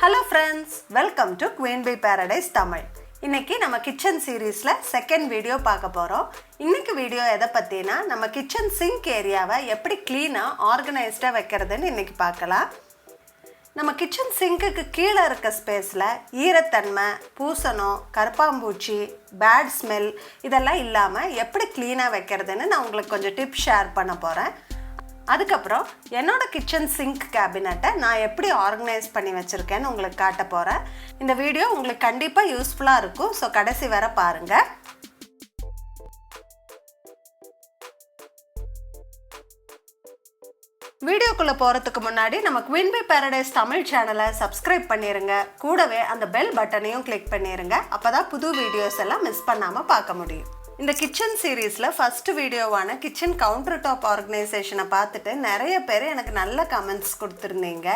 Hello friends, welcome to Queen Bee Paradise Tamil. இன்னைக்கு நம்ம kitchen சீரீஸ்ல செகண்ட் வீடியோ பார்க்க போறோம். இன்னைக்கு வீடியோ எதை பத்தினா நம்ம கிச்சன் சிங்க் ஏரியாவை எப்படி க்ளீனா ஆர்கனைஸ்டா வைக்கிறதுன்னு இன்னைக்கு பார்க்கலாம். நம்ம கிச்சன் சிங்க்குக்கு கீழே இருக்க ஸ்பேஸ்ல ஈரத்தன்மை, பூசணம், கருப்பாம்பூச்சி, பேட் ஸ்மெல் இதெல்லாம் இல்லாம எப்படி க்ளீனா வைக்கிறதுன்னு நான் உங்களுக்கு கொஞ்சம் டிப்ஸ் ஷேர் பண்ண போறேன். அதுக்கப்புறம் என்னோட கிச்சன் சிங்க் கேபினட்டை நான் எப்படி ஆர்கனைஸ் பண்ணி வச்சுருக்கேன்னு உங்களுக்கு காட்ட போகிறேன். இந்த வீடியோ உங்களுக்கு கண்டிப்பாக யூஸ்ஃபுல்லாக இருக்கும். ஸோ கடைசி வரை பாருங்கள். வீடியோக்குள்ளே போகிறதுக்கு முன்னாடி நம்ம குவீன் பீ பாரடைஸ் தமிழ் சேனலை சப்ஸ்கிரைப் பண்ணிடுங்க. கூடவே அந்த பெல் பட்டனையும் கிளிக் பண்ணிடுங்க. அப்போ தான் புது வீடியோஸ் எல்லாம் மிஸ் பண்ணாமல் பார்க்க முடியும். இந்த கிச்சன் சீரீஸில் ஃபஸ்ட்டு வீடியோவான கிச்சன் கவுண்டர் டாப் ஆர்கனைசேஷனை பார்த்துட்டு நிறைய பேர் எனக்கு நல்ல கமெண்ட்ஸ் கொடுத்துருந்தீங்க.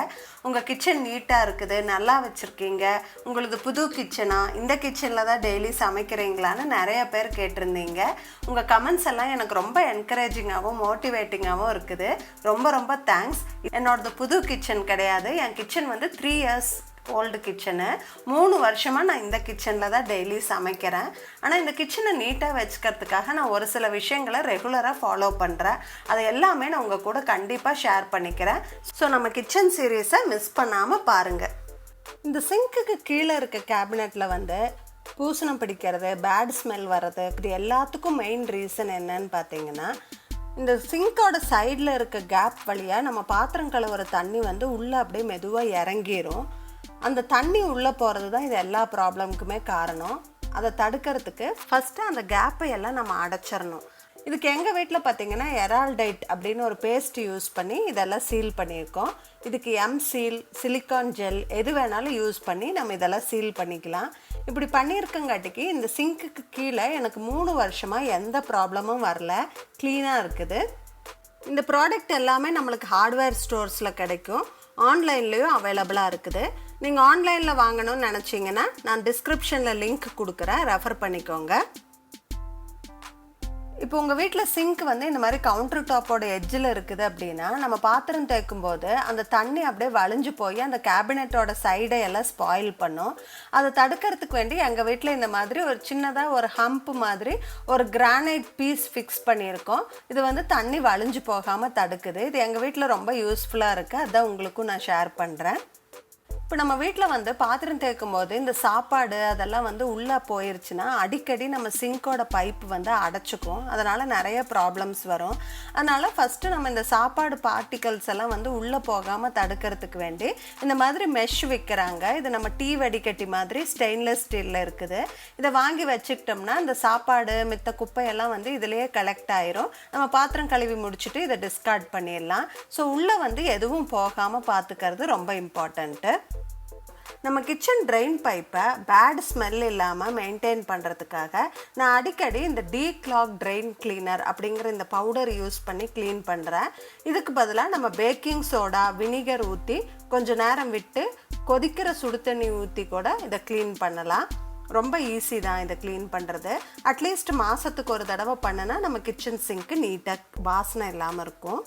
உங்கள் கிச்சன் நீட்டாக இருக்குது, நல்லா வச்சுருக்கீங்க, உங்களது புது கிச்சனா, இந்த கிச்சனில் தான் டெய்லி சமைக்கிறீங்களான்னு நிறைய பேர் கேட்டிருந்தீங்க. உங்கள் கமெண்ட்ஸ் எல்லாம் எனக்கு ரொம்ப என்கரேஜிங்காகவும் மோட்டிவேட்டிங்காகவும் இருக்குது. ரொம்ப ரொம்ப தேங்க்ஸ். என்னோடது புது கிச்சன் கிடையாது, என் கிச்சன் வந்து 3 years ஓல்டு கிச்சனு. 3 வருஷமாக நான் இந்த கிச்சனில் தான் டெய்லி சமைக்கிறேன். ஆனால் இந்த கிச்சனை நீட்டாக வச்சுக்கிறதுக்காக நான் ஒரு சில விஷயங்களை ரெகுலராக ஃபாலோ பண்ணுறேன். அதை எல்லாமே நான் உங்கள் கூட கண்டிப்பாக ஷேர் பண்ணிக்கிறேன். ஸோ நம்ம கிச்சன் சீரீஸை மிஸ் பண்ணாமல் பாருங்கள். இந்த சிங்க்குக்கு கீழே இருக்க கேபினெட்டில் வந்து பூசணம் பிடிக்கிறது, பேட் ஸ்மெல் வர்றது, இப்படி எல்லாத்துக்கும் மெயின் ரீசன் என்னன்னு பார்த்தீங்கன்னா, இந்த சிங்கோட சைடில் இருக்க கேப் வழியாக நம்ம பாத்திரம் கழுவுற தண்ணி வந்து உள்ளே அப்படியே மெதுவாக இறங்கிரும். அந்த தண்ணி உள்ளே போகிறது தான் இது எல்லா ப்ராப்ளமுக்குமே காரணம். அதை தடுக்கிறதுக்கு ஃபஸ்ட்டு அந்த கேப்பை எல்லாம் நம்ம அடைச்சிடணும். இதுக்கு எங்கள் வீட்டில் பார்த்திங்கன்னா எரால்டைட் அப்படின்னு ஒரு பேஸ்ட் யூஸ் பண்ணி இதெல்லாம் சீல் பண்ணியிருக்கோம். இதுக்கு சீல், சிலிக்கான் ஜெல் எது வேணாலும் யூஸ் பண்ணி நம்ம இதெல்லாம் சீல் பண்ணிக்கலாம். இப்படி பண்ணியிருக்கங்காட்டிக்கு இந்த சிங்க்குக்கு கீழே எனக்கு 3 வருஷமாக எந்த ப்ராப்ளமும் வரல, க்ளீனாக இருக்குது. இந்த ப்ராடக்ட் எல்லாமே நம்மளுக்கு ஹார்ட்வேர் ஸ்டோர்ஸில் கிடைக்கும், ஆன்லைன்லேயும் அவைலபிளாக இருக்குது. நீங்கள் ஆன்லைனில் வாங்கணும்னு நினச்சிங்கன்னா நான் டிஸ்கிரிப்ஷனில் லிங்க் கொடுக்குறேன், ரெஃபர் பண்ணிக்கோங்க. இப்போ உங்கள் வீட்டில் சிங்க் வந்து இந்த மாதிரி கவுண்டர் டாப்போட எட்ஜில் இருக்குது அப்படின்னா, நம்ம பாத்திரம் தேய்க்கும் போது அந்த தண்ணி அப்படியே வழிஞ்சு போய் அந்த கேபினட்டோட சைடை எல்லாம் ஸ்பாயில் பண்ணும். அதை தடுக்கிறதுக்கு வேண்டி எங்கள் வீட்டில் இந்த மாதிரி ஒரு சின்னதாக ஒரு ஹம்ப் மாதிரி ஒரு கிரானைட் பீஸ் ஃபிக்ஸ் பண்ணியிருக்கோம். இது வந்து தண்ணி வழிஞ்சு போகாமல் தடுக்குது. இது எங்கள் வீட்டில் ரொம்ப யூஸ்ஃபுல்லாக இருக்குது. அதான் உங்களுக்கும் நான் ஷேர் பண்ணுறேன். இப்போ நம்ம வீட்டில் வந்து பாத்திரம் தேய்க்கும் போது இந்த சாப்பாடு அதெல்லாம் வந்து உள்ளே போயிருச்சுன்னா அடிக்கடி நம்ம சிங்கோட பைப்பு வந்து அடைச்சிக்கும். அதனால் நிறைய ப்ராப்ளம்ஸ் வரும். அதனால் ஃபஸ்ட்டு நம்ம இந்த சாப்பாடு பார்ட்டிகல்ஸ் எல்லாம் வந்து உள்ளே போகாமல் தடுக்கிறதுக்கு வேண்டி இந்த மாதிரி மெஷ் விற்கிறாங்க. இது நம்ம டீ வடிகட்டி மாதிரி ஸ்டெயின்லெஸ் ஸ்டீலில் இருக்குது. இதை வாங்கி வச்சுக்கிட்டோம்னா இந்த சாப்பாடு மித்த குப்பையெல்லாம் வந்து இதிலேயே கலெக்ட் ஆயிரும். நம்ம பாத்திரம் கழுவி முடிச்சுட்டு இதை டிஸ்கார்ட் பண்ணிடலாம். ஸோ உள்ளே வந்து எதுவும் போகாமல் பார்த்துக்கிறது ரொம்ப இம்பார்ட்டண்ட்டு. நம்ம கிச்சன் ட்ரெயின் பைப்பை பேட் ஸ்மெல் இல்லாமல் மெயின்டைன் பண்ணுறதுக்காக நான் அடிக்கடி இந்த டீக்ளாக் ட்ரெயின் கிளீனர் அப்படிங்கிற இந்த பவுடர் யூஸ் பண்ணி க்ளீன் பண்ணுறேன். இதுக்கு பதிலாக நம்ம பேக்கிங் சோடா, வினிகர் ஊற்றி கொஞ்சம் நேரம் விட்டு கொதிக்கிற சுடு தண்ணி ஊற்றி கூட இதை க்ளீன் பண்ணலாம். ரொம்ப ஈஸி தான் இதை க்ளீன் பண்ணுறது. அட்லீஸ்ட் மாதத்துக்கு ஒரு தடவை பண்ணுனா நம்ம கிச்சன் சிங்க்கு நீட்டாக வாசனை இல்லாமல் இருக்கும்.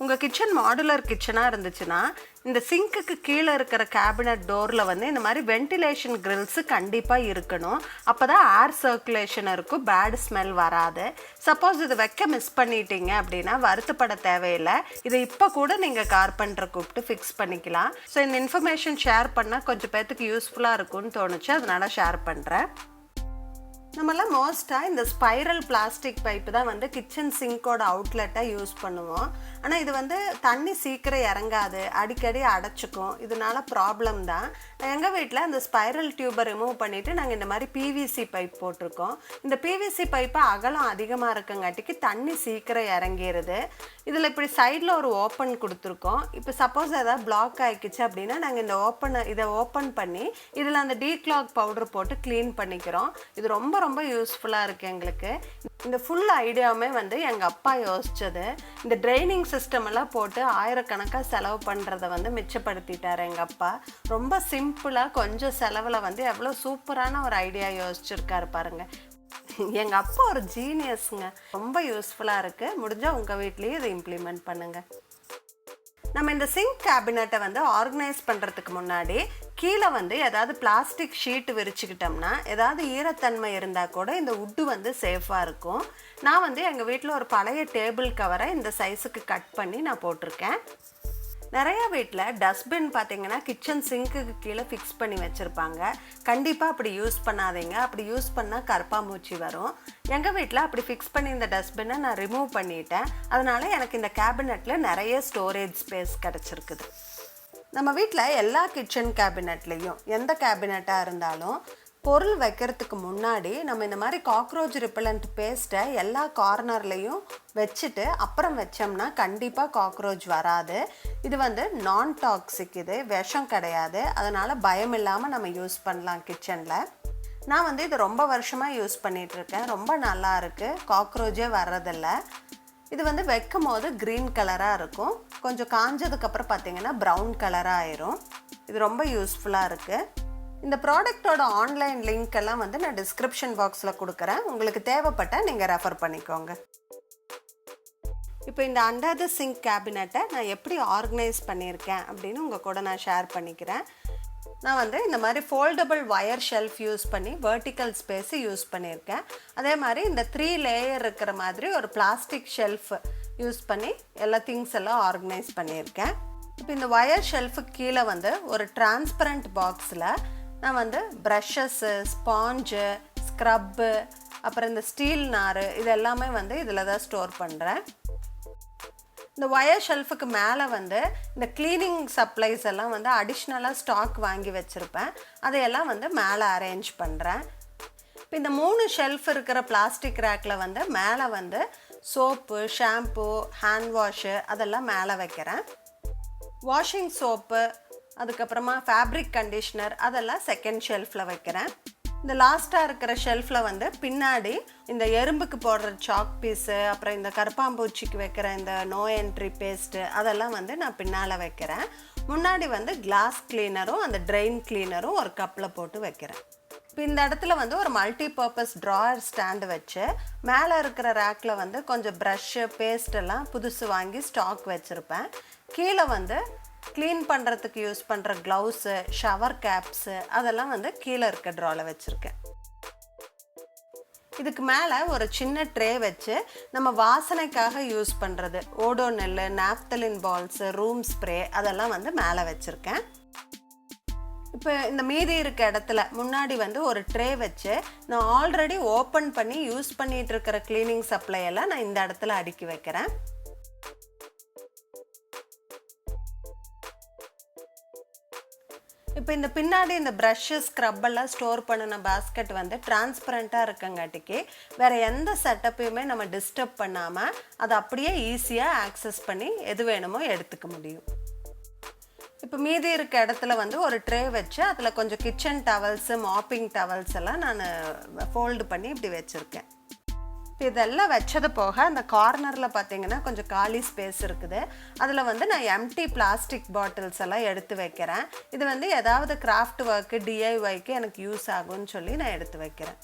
உங்கள் கிச்சன் மாடுலர் கிச்சனாக இருந்துச்சுன்னா இந்த சிங்க்குக்கு கீழே இருக்கிற கேபினட் டோரில் வந்து இந்த மாதிரி வென்டிலேஷன் கிரில்ஸு கண்டிப்பாக இருக்கணும். அப்போ தான் ஏர் சர்க்குலேஷன் இருக்கும், பேட் ஸ்மெல் வராது. சப்போஸ் இது வைக்க மிஸ் பண்ணிட்டீங்க அப்படின்னா வருத்தப்பட தேவையில்லை. இதை இப்போ கூட நீங்கள் கார்பெண்டரை கூப்பிட்டு ஃபிக்ஸ் பண்ணிக்கலாம். ஸோ இந்த இன்ஃபர்மேஷன் ஷேர் பண்ணால் கொஞ்சம் பேர்த்துக்கு யூஸ்ஃபுல்லாக இருக்கும்னு தோணுச்சு, அதனால் ஷேர் பண்ணுறேன். நம்மளாம் மோஸ்ட்டாக இந்த ஸ்பைரல் பிளாஸ்டிக் பைப்பு தான் வந்து கிச்சன் சிங்கோட அவுட்லெட்டாக யூஸ் பண்ணுவோம். ஆனால் இது வந்து தண்ணி சீக்கிரம் இறங்காது, அடிக்கடி அடைச்சிக்கும். இதனால ப்ராப்ளம் தான். எங்கள் வீட்டில் அந்த ஸ்பைரல் டியூபை ரிமூவ் பண்ணிவிட்டு நாங்கள் இந்த மாதிரி பிவிசி பைப் போட்டிருக்கோம். இந்த பிவிசி பைப்பை அகலம் அதிகமாக இருக்கங்காட்டிக்கு தண்ணி சீக்கிரம் இறங்கிடுது. இதில் இப்படி சைடில் ஒரு ஓப்பன் கொடுத்துருக்கோம். இப்போ சப்போஸ் ஏதாவது பிளாக் ஆகிக்குச்சு அப்படின்னா நாங்கள் இதை ஓப்பன் பண்ணி இதில் அந்த டீக்ளாக் பவுடர் போட்டு க்ளீன் பண்ணிக்கிறோம். இது ரொம்ப ரொம்ப யூஸ்ஃபுல்லாக இருக்குது எங்களுக்கு. இந்த ஃபுல் ஐடியாவுமே வந்து எங்கள் அப்பா யோசித்தது. இந்த ட்ரைனிங் சிஸ்டம் எல்லாம் போட்டு ஆயிரக்கணக்காக செலவு பண்ணுறதை வந்து மிச்சப்படுத்திட்டார் எங்கள் அப்பா. ரொம்ப சிம்பிளாக கொஞ்சம் செலவில் வந்து எவ்வளோ சூப்பரான ஒரு ஐடியா யோசிச்சுருக்காரு பாருங்கள். எங்கள் அப்பா ஒரு ஜீனியஸுங்க. ரொம்ப யூஸ்ஃபுல்லாக இருக்குது. முடிஞ்சால் உங்கள் வீட்லேயே இதை இம்ப்ளிமெண்ட் பண்ணுங்கள். நம்ம இந்த சிங்க் கேபினட்டை வந்து ஆர்கனைஸ் பண்ணுறதுக்கு முன்னாடி கீழே வந்து ஏதாவது பிளாஸ்டிக் ஷீட் விரிச்சுக்கிட்டோம்னா ஏதாவது ஈரத்தன்மை இருந்தால் கூட இந்த உட்டு வந்து சேஃபாக இருக்கும். நான் வந்து எங்கள் வீட்டில் ஒரு பழைய டேபிள் கவரை இந்த சைஸுக்கு கட் பண்ணி நான் போட்டிருக்கேன். நிறையா வீட்டில் டஸ்ட்பின் பார்த்திங்கன்னா கிச்சன் சிங்க்குக்கு கீழே ஃபிக்ஸ் பண்ணி வச்சுருப்பாங்க. கண்டிப்பாக அப்படி யூஸ் பண்ணாதீங்க. அப்படி யூஸ் பண்ணால் கரப்பாம்பூச்சி வரும். எங்கள் வீட்டில் அப்படி ஃபிக்ஸ் பண்ணி இந்த டஸ்ட்பினை நான் ரிமூவ் பண்ணிட்டேன். அதனால் எனக்கு இந்த கேபினெட்டில் நிறைய ஸ்டோரேஜ் ஸ்பேஸ் கிடச்சிருக்குது. நம்ம வீட்டில் எல்லா கிச்சன் கேபினெட்லேயும் எந்த கேபினெட்டாக இருந்தாலும் பொருள் வைக்கிறதுக்கு முன்னாடி நம்ம இந்த மாதிரி காக்ரோச் ரிப்பலண்ட் பேஸ்ட்டை எல்லா கார்னர்லேயும் வச்சுட்டு அப்புறம் வச்சோம்னா கண்டிப்பாக காக்ரோச் வராது. இது வந்து நான் டாக்ஸிக், இது விஷம் கிடையாது. அதனால் பயம் இல்லாமல் நம்ம யூஸ் பண்ணலாம் கிச்சனில். நான் வந்து இது ரொம்ப வருஷமாக யூஸ் பண்ணிகிட்ருக்கேன். ரொம்ப நல்லா இருக்குது, காக்ரோச்சே வர்றதில்ல. இது வந்து வைக்கும் போது க்ரீன் கலராக இருக்கும். கொஞ்சம் காஞ்சதுக்கப்புறம் பார்த்திங்கன்னா ப்ரௌன் கலராக ஆயிரும். இது ரொம்ப யூஸ்ஃபுல்லாக இருக்குது. இந்த ப்ராடக்டோட ஆன்லைன் லிங்க் எல்லாம் வந்து நான் டிஸ்கிரிப்ஷன் பாக்ஸில் கொடுக்குறேன். உங்களுக்கு தேவைப்பட்டால் நீங்கள் ரெஃபர் பண்ணிக்கோங்க. இப்போ இந்த அண்டர் த சிங்க் கேபினெட்டை நான் எப்படி ஆர்கனைஸ் பண்ணியிருக்கேன் அப்படின்னு உங்கள் கூட நான் ஷேர் பண்ணிக்கிறேன். நான் வந்து இந்த மாதிரி ஃபோல்டபுள் ஒயர் ஷெல்ஃப் யூஸ் பண்ணி வெர்டிக்கல் ஸ்பேஸு யூஸ் பண்ணியிருக்கேன். அதே மாதிரி இந்த 3 லேயர் இருக்கிற மாதிரி ஒரு பிளாஸ்டிக் ஷெல்ஃப் யூஸ் பண்ணி எல்லா திங்ஸ் எல்லாம் ஆர்கனைஸ் பண்ணியிருக்கேன். இப்போ இந்த ஒயர் ஷெல்ஃபுக்கு கீழே வந்து ஒரு டிரான்ஸ்பரண்ட் பாக்ஸில் நான் வந்து ப்ரஷஸ்ஸு, ஸ்பாஞ்சு, ஸ்க்ரப்பு, அப்புறம் இந்த ஸ்டீல் நார் இது எல்லாமே வந்து இதில் தான் ஸ்டோர் பண்ணுறேன். இந்த ஒயர் ஷெல்ஃபுக்கு மேலே வந்து இந்த க்ளீனிங் சப்ளைஸ் எல்லாம் வந்து அடிஷ்னலாக ஸ்டாக் வாங்கி வச்சுருப்பேன். அதையெல்லாம் வந்து மேலே அரேஞ்ச் பண்ணுறேன். இப்போ இந்த 3 ஷெல்ஃப் இருக்கிற பிளாஸ்டிக் ரேக்கில் வந்து மேலே வந்து சோப்பு, ஷாம்பு, ஹேண்ட் வாஷு அதெல்லாம் மேலே வைக்கிறேன். வாஷிங் சோப்பு, அதுக்கப்புறமா ஃபேப்ரிக் கண்டிஷ்னர் அதெல்லாம் செகண்ட் ஷெல்ஃபில் வைக்கிறேன். இந்த லாஸ்ட்டாக இருக்கிற ஷெல்ஃபில் வந்து பின்னாடி இந்த எறும்புக்கு போடுற சாக் பீஸு, அப்புறம் இந்த கரப்பாம்பூச்சிக்கு வைக்கிற இந்த நோ என்ட்ரி பேஸ்ட்டு அதெல்லாம் வந்து நான் பின்னால் வைக்கிறேன். முன்னாடி வந்து கிளாஸ் கிளீனரும் அந்த ட்ரெயின் கிளீனரும் ஒரு கப்பில் போட்டு வைக்கிறேன். இப்போ இந்த இடத்துல வந்து ஒரு மல்டி பர்பஸ் ட்ராயர் ஸ்டாண்டு வச்சு மேலே இருக்கிற ரேக்கில் வந்து கொஞ்சம் ப்ரஷ்ஷு, பேஸ்ட்டெல்லாம் புதுசு வாங்கி ஸ்டாக் வச்சுருப்பேன். கீழே வந்து க்ளீன் பண்ணுறதுக்கு யூஸ் பண்ணுற க்ளவுஸு, ஷவர் கேப்ஸு அதெல்லாம் வந்து கீழே இருக்க ட்ராவில் வச்சுருக்கேன். இதுக்கு மேலே ஒரு சின்ன ட்ரே வச்சு நம்ம வாசனைக்காக யூஸ் பண்ணுறது ஓடோனெல்லு, நாப்தலின் பால்ஸு, ரூம் ஸ்ப்ரே அதெல்லாம் வந்து மேலே வச்சுருக்கேன். இப்போ இந்த மீதி இருக்க இடத்துல முன்னாடி வந்து ஒரு ட்ரே வச்சு நான் ஆல்ரெடி ஓப்பன் பண்ணி யூஸ் பண்ணிகிட்டு இருக்கிற க்ளீனிங் சப்ளை எல்லாம் நான் இந்த இடத்துல அடுக்கி வைக்கிறேன். இப்போ இந்த பின்னாடி இந்த ப்ரஷ்ஷு, ஸ்க்ரப்பெல்லாம் ஸ்டோர் பண்ணின பாஸ்கெட் வந்து டிரான்ஸ்பரண்ட்டாக இருக்கங்காட்டிக்கு வேறு எந்த செட்டப்பையுமே நம்ம டிஸ்டர்ப் பண்ணாமல் அதை அப்படியே ஈஸியாக ஆக்சஸ் பண்ணி எது வேணுமோ எடுத்துக்க முடியும். இப்போ மீதி இருக்க இடத்துல வந்து ஒரு ட்ரே வச்சு அதில் கொஞ்சம் கிச்சன் டவல்ஸு, மாப்பிங் டவல்ஸ் எல்லாம் நான் ஃபோல்டு பண்ணி இப்படி வச்சுருக்கேன். இதெல்லாம் வச்சது போக அந்த கார்னரில் பார்த்தீங்கன்னா கொஞ்சம் காலி ஸ்பேஸ் இருக்குது. அதில் வந்து நான் எம்டி பிளாஸ்டிக் பாட்டில்ஸ் எல்லாம் எடுத்து வைக்கிறேன். இது வந்து ஏதாவது கிராஃப்ட் ஒர்க்கு, டிஐஒய்க்கு எனக்கு யூஸ் ஆகும்னு சொல்லி நான் எடுத்து வைக்கிறேன்.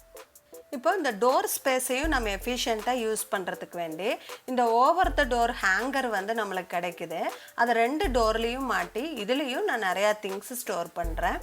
இப்போ இந்த டோர் ஸ்பேஸையும் நம்ம எஃபிஷியண்ட்டாக யூஸ் பண்ணுறதுக்கு வேண்டி இந்த ஓவர் த டோர் ஹேங்கர் வந்து நம்மளுக்கு கிடைக்குது. அதை 2 டோர்லேயும் மாட்டி இதுலேயும் நான் நிறையா திங்ஸ் ஸ்டோர் பண்ணுறேன்.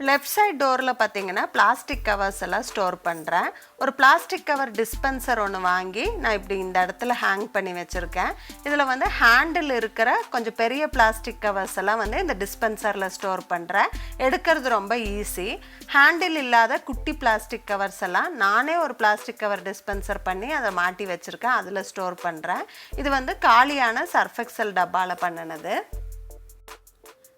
லெஃப்ட் சைட் டோரில் பார்த்தீங்கன்னா பிளாஸ்டிக் கவர்ஸ் எல்லாம் ஸ்டோர் பண்ணுறேன். ஒரு பிளாஸ்டிக் கவர் டிஸ்பென்சர் ஒன்று வாங்கி நான் இப்படி இந்த இடத்துல ஹேங் பண்ணி வச்சுருக்கேன். இதில் வந்து ஹேண்டில் இருக்கிற கொஞ்சம் பெரிய பிளாஸ்டிக் கவர்ஸ் எல்லாம் வந்து இந்த டிஸ்பென்சரில் ஸ்டோர் பண்ணுறேன். எடுக்கிறது ரொம்ப ஈஸி. ஹேண்டில் இல்லாத குட்டி பிளாஸ்டிக் கவர்ஸ் எல்லாம் நானே ஒரு பிளாஸ்டிக் கவர் டிஸ்பென்சர் பண்ணி அதை மாட்டி வச்சுருக்கேன். அதில் ஸ்டோர் பண்ணுறேன். இது வந்து காலியான சர்ஃப் எக்ஸல் டப்பாவில் பண்ணினது.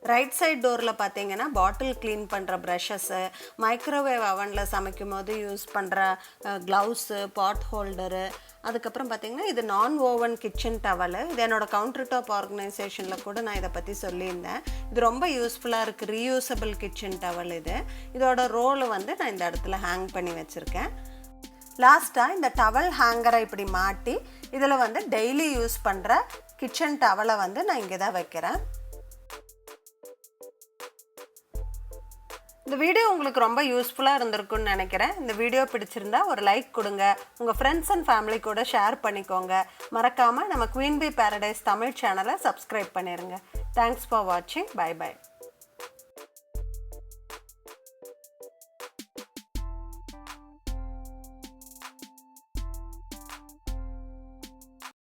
ரைட் சைட் டோரில் பார்த்தீங்கன்னா பாட்டில் க்ளீன் பண்ணுற ப்ரஷஸ்ஸு, மைக்ரோவேவ் அவனில் சமைக்கும் போது யூஸ் பண்ணுற க்ளவுஸு, பாட் ஹோல்டரு, அதுக்கப்புறம் பார்த்திங்கன்னா இது நான் ஓவன் கிச்சன் டவலு. இது என்னோடய கவுண்டர் டாப் ஆர்கனைசேஷனில் கூட நான் இதை பற்றி சொல்லியிருந்தேன். இது ரொம்ப யூஸ்ஃபுல்லாக இருக்குது. ரீயூசபிள் கிச்சன் டவல் இது. இதோட ரோலை வந்து நான் இந்த இடத்துல ஹேங் பண்ணி வச்சுருக்கேன். லாஸ்ட்டாக இந்த டவல் ஹேங்கரை இப்படி மாட்டி இதில் வந்து டெய்லி யூஸ் பண்ணுற கிச்சன் டவலை வந்து நான் இங்கே தான் வைக்கிறேன். இந்த வீடியோ உங்களுக்கு ரொம்ப யூஸ்ஃபுல்லாக இருந்திருக்குன்னு நினைக்கிறேன். இந்த வீடியோ பிடிச்சிருந்தா ஒரு லைக் கொடுங்க. உங்கள் ஃப்ரெண்ட்ஸ் அண்ட் ஃபேமிலி கூட ஷேர் பண்ணிக்கோங்க. மறக்காமல் நம்ம குயின் பீ பேரடைஸ் தமிழ் சேனலை சப்ஸ்கிரைப் பண்ணிடுங்க. தேங்க்ஸ் ஃபார் வாட்சிங். Bye by.